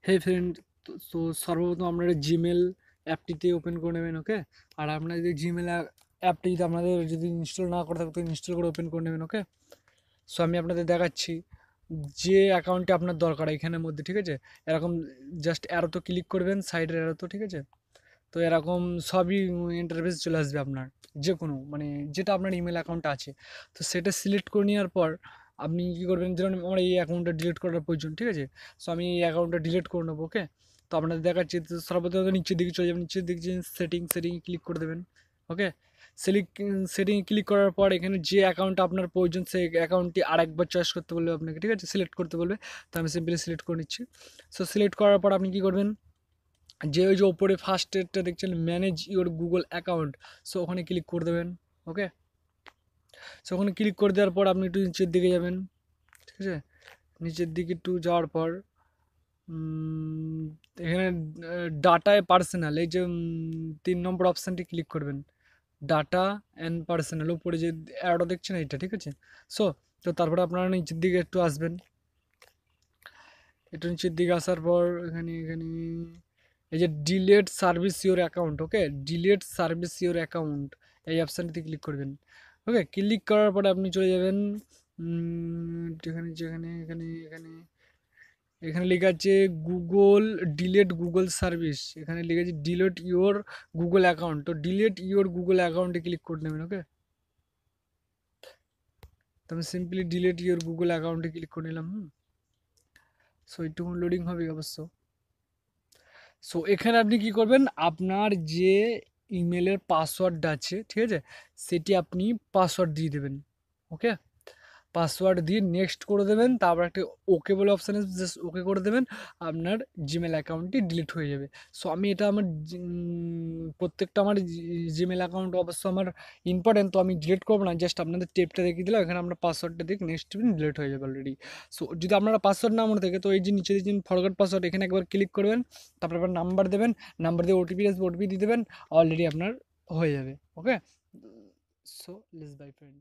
হে friend, তো সর্বপ্রথম আপনারা জিমেল অ্যাপটিতে ওপেন করে নেবেন। ওকে, আর আপনার যদি জিমেল অ্যাপটি যদি আপনাদের যদি ইনস্টল না করে থাকে তো ইনস্টল করে ওপেন করে নেবেন। ওকে, সো আমি আপনাদের দেখাচ্ছি যে অ্যাকাউন্টে আপনার দরকার এখানের মধ্যে, ঠিক আছে। এরকম জাস্ট অ্যারোতে ক্লিক করবেন, সাইডের অ্যারোতে, ঠিক আছে। তো এরকম সবই ইন্টারফেস চলে আসবে আপনার, যে কোনো মানে যেটা আপনার ইমেল অ্যাকাউন্ট আছে, তো সেটা সিলেক্ট করে নেওয়ার পর আপনি কী করবেন, যেমন আমার এই অ্যাকাউন্টটা ডিলিট করার প্রয়োজন, ঠিক আছে। সো আমি এই অ্যাকাউন্টটা ডিলিট করে নেবো। ওকে, তো আপনাদের দেখাচ্ছি। তো সর্বপ্রথম নিচের দিকে চলে যাবেন, নিচের দিকে সেটিংয়ে ক্লিক করে দেবেন। ওকে, সেটিংয়ে ক্লিক করার পর এখানে যে অ্যাকাউন্টটা আপনার প্রয়োজন সেই অ্যাকাউন্টটি আরেকবার চয়েস করতে বলবে আপনাকে, ঠিক আছে, সিলেক্ট করতে বলবে। তো আমি সিম্পলি সিলেক্ট করে নিচ্ছি। সো সিলেক্ট করার পর আপনি কী করবেন, যে ওই যে ওপরে ফার্স্ট এডটা দেখছেন, manage your Google account, so ওখানে ক্লিক করে দেবেন। ওকে, সো ওখানে ক্লিক করে দেওয়ার পর আপনি একটু নিচের দিকে যাবেন, ঠিক আছে। নিচের দিকে একটু যাওয়ার পর এখানে ডাটায় পার্সোনাল, এই যে 3 নম্বর অপশানটি ক্লিক করবেন, ডাটা অ্যান্ড পার্সোনাল, উপরে যে অ্যাডও দেখছেন এইটা, ঠিক আছে। সো তো তারপরে আপনারা নিচের দিকে একটু আসবেন, একটু নিচের দিকে আসার পর এখানে এখানে এই যে delete service your account, okay, delete service your account, এই অপশানটিতে ক্লিক করবেন। ওকে, ক্লিক করার পরে আপনি চলে যাবেন যেখানে যেখানে এখানে এখানে এখানে লেখা আছে গুগল, ডিলেট গুগল সার্ভিস, এখানে লেখা আছে ডিলেট ইওর গুগল অ্যাকাউন্ট, তো ডিলেট ইওর গুগল অ্যাকাউন্টে ক্লিক করে নেবেন। ওকে, তো আমি সিম্পলি ডিলেট ইওর গুগল অ্যাকাউন্টে ক্লিক করে নিলাম। সো একটু লোডিং হবে অবশ্য। সো এখানে আপনি কি করবেন, আপনার যে ইমেলের পাসওয়ার্ডটা আছে, ঠিক আছে, সেটি আপনি পাসওয়ার্ড দিয়ে দেবেন। ওকে, পাসওয়ার্ড দিয়ে নেক্সট করে দেবেন, তারপর একটা ওকে বলে অপশান আছে, জাস্ট ওকে করে দেবেন, আপনার জিমেল অ্যাকাউন্টটি ডিলিট হয়ে যাবে। সো আমি এটা আমার প্রত্যেকটা আমার জিমেল অ্যাকাউন্ট অবশ্য আমার ইম্পর্টেন্ট, তো আমি ডিলিট করবো না, জাস্ট আপনাদের টেপটা দেখিয়ে দিলাম, এখানে আপনার পাসওয়ার্ডটা দিয়ে নেক্সট দিন ডিলিট হয়ে যাবে অলরেডি। সো যদি আপনারা পাসওয়ার্ড না মনে থাকে তো এই যে নিচে দিন ফরগট পাসওয়ার্ড, এখানে একবার ক্লিক করবেন, তারপর আবার নাম্বার দেবেন, নাম্বার দিয়ে ওটিপি আসবে, ওটিপি দিয়ে দেবেন, অলরেডি আপনার হয়ে যাবে। ওকে, সো লেটস বাই ফ্রেন্ড।